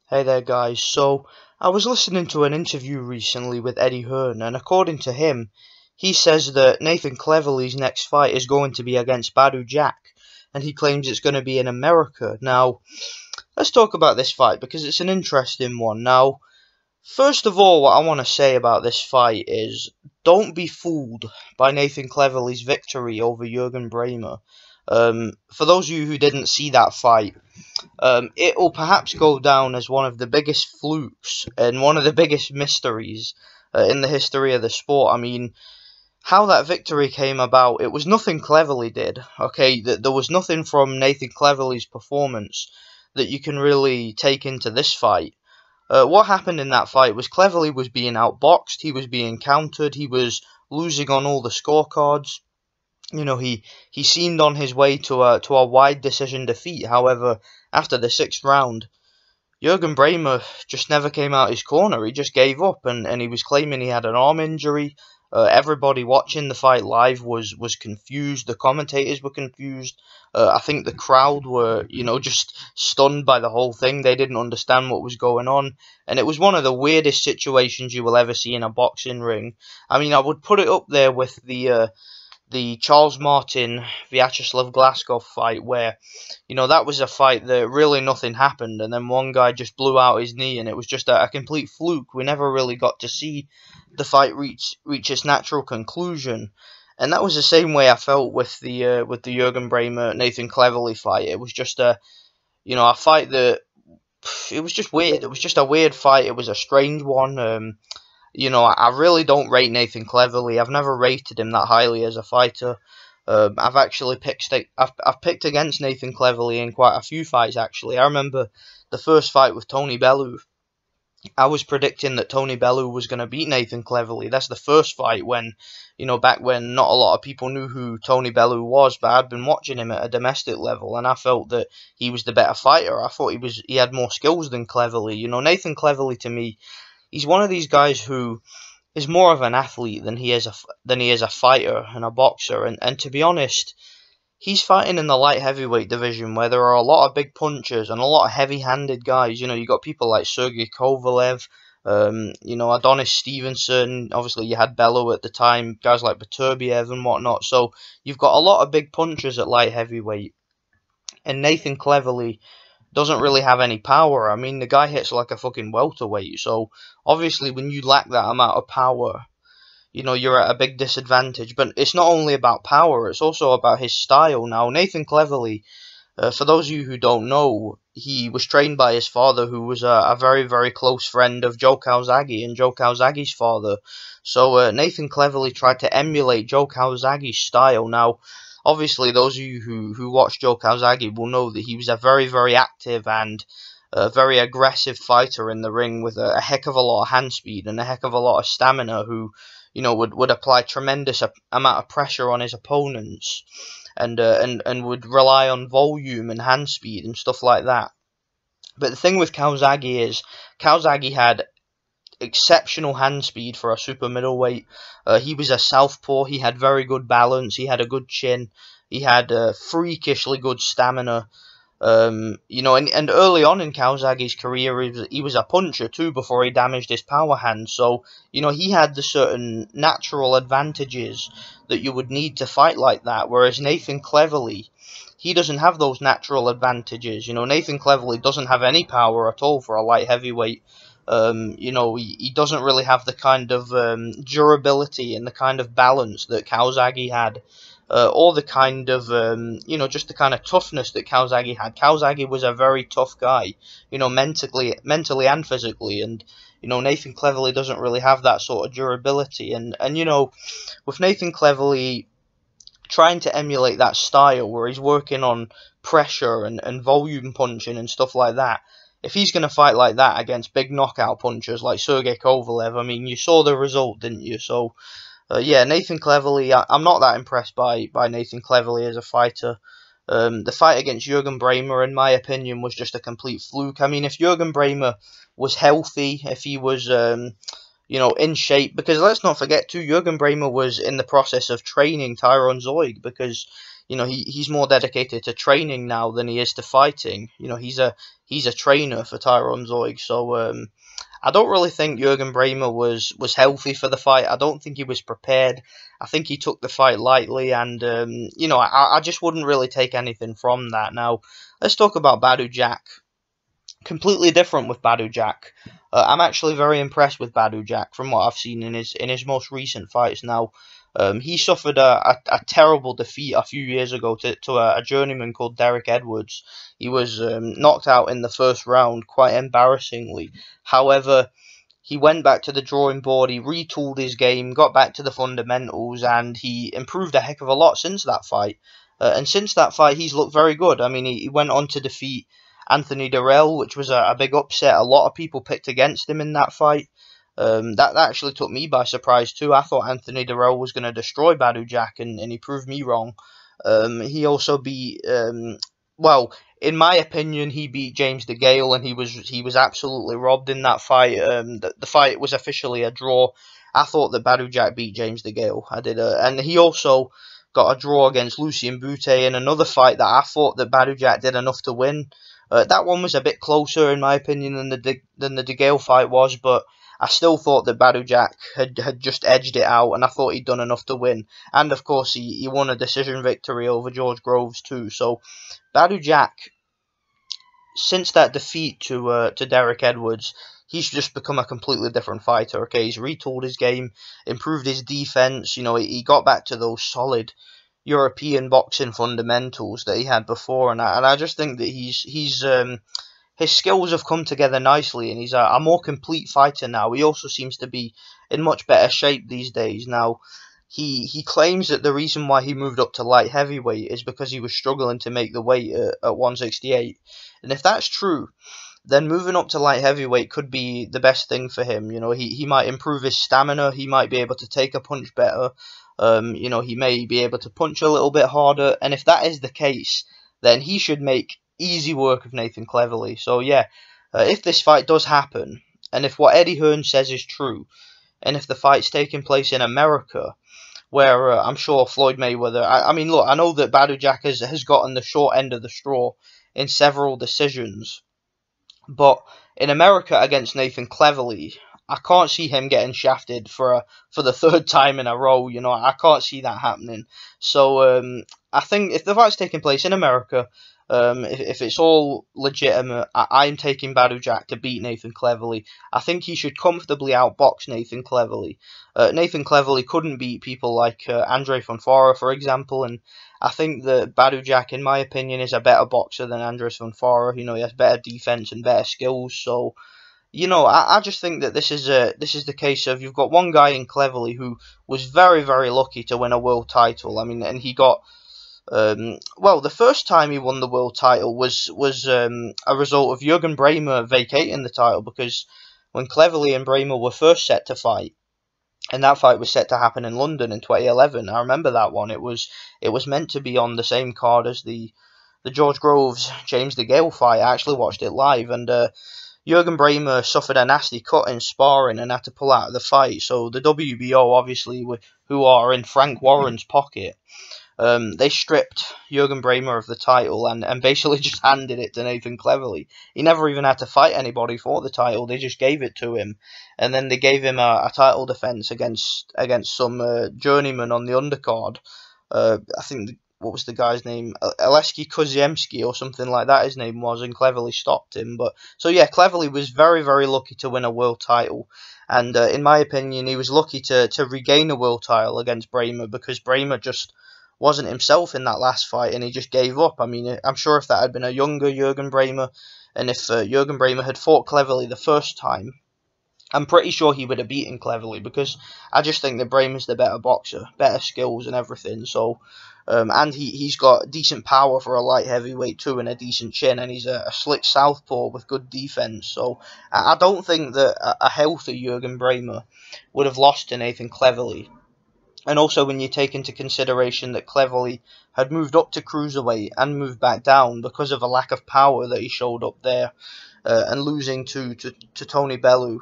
Hey there guys, so I was listening to an interview recently with Eddie Hearn, and according to him, he says that Nathan Cleverley's next fight is going to be against Badou Jack, and he claims it's going to be in America. Now, let's talk about this fight because it's an interesting one. Now, first of all, what I want to say about this fight is don't be fooled by Nathan Cleverley's victory over Jurgen Bremer. For those of you who didn't see that fight, it will perhaps go down as one of the biggest flukes and one of the biggest mysteries in the history of the sport. I mean, how that victory came about, it was nothing Cleverley did. Okay, there was nothing from Nathan Cleverley's performance that you can really take into this fight. What happened in that fight was Cleverley was being outboxed, he was being countered, he was losing on all the scorecards. You know, he seemed on his way to a wide decision defeat. However, after the sixth round, Jurgen Bremer just never came out his corner. He just gave up, and he was claiming he had an arm injury. Everybody watching the fight live was confused. The commentators were confused. I think the crowd were, just stunned by the whole thing. They didn't understand what was going on, and it was one of the weirdest situations you will ever see in a boxing ring. I mean, I would put it up there with the Charles Martin Vyacheslav Glasgow fight, where that was a fight that really nothing happened, and then one guy just blew out his knee, and it was just a complete fluke. We never really got to see the fight reach its natural conclusion, and that was the same way I felt with the Jurgen Bremer Nathan Cleverley fight. It was just a fight that it was just weird. It was just a weird fight. It was a strange one. I really don't rate Nathan Cleverley. I've never rated him that highly as a fighter. I've actually I've picked against Nathan Cleverley in quite a few fights. Actually, I remember the first fight with Tony Bellew. I was predicting that Tony Bellew was going to beat Nathan Cleverley. That's the first fight when, back when not a lot of people knew who Tony Bellew was, but I'd been watching him at a domestic level, and I felt that he was the better fighter. I thought he had more skills than Cleverley. Nathan Cleverley, to me, he's one of these guys who is more of an athlete than he is a fighter and a boxer. And to be honest, he's fighting in the light heavyweight division where there are a lot of big punchers and a lot of heavy-handed guys. You got people like Sergey Kovalev, Adonis Stevenson. Obviously, you had Bellew at the time, guys like Beterbiev and whatnot. So you've got a lot of big punchers at light heavyweight. And Nathan Cleverley doesn't really have any power. I mean, the guy hits like a fucking welterweight. So obviously, when you lack that amount of power, you're at a big disadvantage. But it's not only about power; it's also about his style. Now, Nathan Cleverley, for those of you who don't know, he was trained by his father, who was a very, very close friend of Joe Calzaghe and Joe Calzaghe's father. So Nathan Cleverley tried to emulate Joe Calzaghe's style. Now, obviously, those of you who watch Joe Calzaghe will know that he was a very, very active and a very aggressive fighter in the ring with a heck of a lot of hand speed and a heck of a lot of stamina, who would apply tremendous amount of pressure on his opponents and would rely on volume and hand speed and stuff like that. But the thing with Calzaghe is Calzaghe had exceptional hand speed for a super middleweight. He was a southpaw. He had very good balance. He had a good chin. He had freakishly good stamina. And early on in Calzaghe's career, he was a puncher too before he damaged his power hand. So he had the certain natural advantages that you would need to fight like that. Whereas Nathan Cleverley, he doesn't have those natural advantages. Nathan Cleverley doesn't have any power at all for a light heavyweight. He doesn't really have the kind of durability and the kind of balance that Calzaghe had, or the kind of, just the kind of toughness that Calzaghe had. Calzaghe was a very tough guy, mentally and physically, and Nathan Cleverley doesn't really have that sort of durability, and with Nathan Cleverley trying to emulate that style where he's working on pressure and volume punching and stuff like that. If he's going to fight like that against big knockout punchers like Sergey Kovalev, I mean, you saw the result, didn't you? So, yeah, Nathan Cleverley, I'm not that impressed by Nathan Cleverley as a fighter. The fight against Jurgen Bremer, in my opinion, was just a complete fluke. I mean, if Jurgen Bremer was healthy, if he was, in shape, because let's not forget too, Jurgen Bremer was in the process of training Tyrone Zoig, because You know, he's more dedicated to training now than he is to fighting. You know, he's a trainer for Tyron Zoig. So I don't really think Jurgen Bremer was healthy for the fight. I don't think he was prepared. I think he took the fight lightly, and you know, I just wouldn't really take anything from that. Now, let's talk about Badou Jack. Completely different with Badou Jack. I'm actually very impressed with Badou Jack from what I've seen in his most recent fights. Now, he suffered a terrible defeat a few years ago to a journeyman called Derek Edwards. He was knocked out in the first round quite embarrassingly. However, he went back to the drawing board, he retooled his game, got back to the fundamentals, and he improved a heck of a lot since that fight. And since that fight, he's looked very good. I mean, he went on to defeat Anthony Dirrell, which was a big upset. A lot of people picked against him in that fight. That actually took me by surprise too. I thought Anthony Dirrell was going to destroy Badou Jack, and he proved me wrong. He also beat, well, in my opinion, he beat James DeGale, and he was absolutely robbed in that fight. The fight was officially a draw. I thought that Badou Jack beat James DeGale. I did, and he also got a draw against Lucien Boutte in another fight that I thought that Badou Jack did enough to win. That one was a bit closer, in my opinion, than the DeGale fight was, but I still thought that Badou Jack had just edged it out, and I thought he'd done enough to win. And of course, he won a decision victory over George Groves too. So Badou Jack, since that defeat to Derek Edwards, he's just become a completely different fighter. Okay, he's retooled his game, improved his defense. You know, he got back to those solid European boxing fundamentals that he had before, and I just think that his skills have come together nicely, and he's a more complete fighter now. He also seems to be in much better shape these days. Now, he claims that the reason why he moved up to light heavyweight is because he was struggling to make the weight at 168, and if that's true, then moving up to light heavyweight could be the best thing for him. You know, he might improve his stamina, he might be able to take a punch better. You know, he may be able to punch a little bit harder, and if that is the case, then he should make easy work of Nathan Cleverly. So yeah, if this fight does happen, and if what Eddie Hearn says is true, and if the fight's taking place in America, where I'm sure Floyd Mayweather, I mean, look, I know that Badou Jack has gotten the short end of the straw in several decisions, but in America against Nathan Cleverly, I can't see him getting shafted for the third time in a row. You know, I can't see that happening. So I think if the fight's taking place in America, if it's all legitimate, I'm taking Badou Jack to beat Nathan Cleverly. I think he should comfortably outbox Nathan Cleverly. Nathan Cleverly couldn't beat people like Andre Fonfara, for example, and I think that Badou Jack, in my opinion, is a better boxer than Andres Fonfara. You know, he has better defense and better skills. So, you know, I just think that this is the case of, you've got one guy in Cleverly who was very, very lucky to win a world title. I mean, and he got well, the first time he won the world title was a result of Jurgen Bremer vacating the title, because when Cleverly and Bremer were first set to fight, and that fight was set to happen in London in 2011. I remember that one. It was meant to be on the same card as the George Groves James DeGale fight. I actually watched it live, and Jurgen Bremer suffered a nasty cut in sparring and had to pull out of the fight. So the WBO, obviously, who are in Frank Warren's pocket, they stripped Jurgen Bremer of the title and basically just handed it to Nathan Cleverly. He never even had to fight anybody for the title. They just gave it to him, and then they gave him a title defense against some journeyman on the undercard. I think what was the guy's name? Aleski Koziemski or something like that his name was, and Cleverly stopped him. But so yeah, Cleverly was very, very lucky to win a world title, and in my opinion, he was lucky to regain a world title against Bremer, because Bremer just wasn't himself in that last fight, and he just gave up. I mean, I'm sure if that had been a younger Jurgen Bremer, and if Jurgen Bremer had fought Cleverly the first time, I'm pretty sure he would have beaten Cleverly, because I just think that Bremer's the better boxer, better skills and everything. So, and he's got decent power for a light heavyweight too, and a decent chin, and he's a slick southpaw with good defense. So I don't think that a healthy Jurgen Bremer would have lost to Nathan Cleverly. And also, when you take into consideration that Cleverly had moved up to cruiserweight and moved back down because of a lack of power that he showed up there, and losing to Tony Bellew,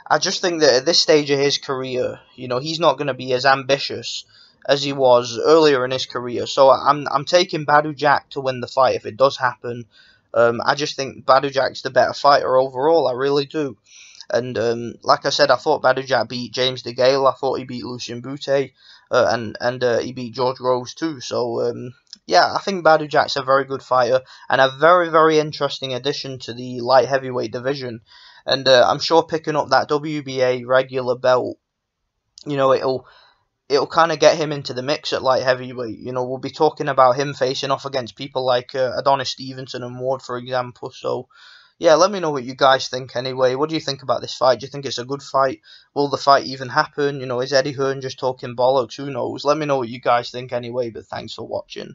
I just think that at this stage of his career, you know, he's not going to be as ambitious as he was earlier in his career. So I'm taking Badou Jack to win the fight if it does happen. I just think Badou Jack's the better fighter overall. I really do. And like I said, I thought Badou Jack beat James DeGale. I thought he beat Lucien Boutte, and he beat George Groves too. So yeah, I think Badou Jack's a very good fighter and a very interesting addition to the light heavyweight division. And I'm sure picking up that WBA regular belt, you know, it'll kind of get him into the mix at light heavyweight. You know, we'll be talking about him facing off against people like Adonis Stevenson and Ward, for example. So, yeah, let me know what you guys think anyway. What do you think about this fight? Do you think it's a good fight? Will the fight even happen? You know, is Eddie Hearn just talking bollocks? Who knows? Let me know what you guys think anyway, but thanks for watching.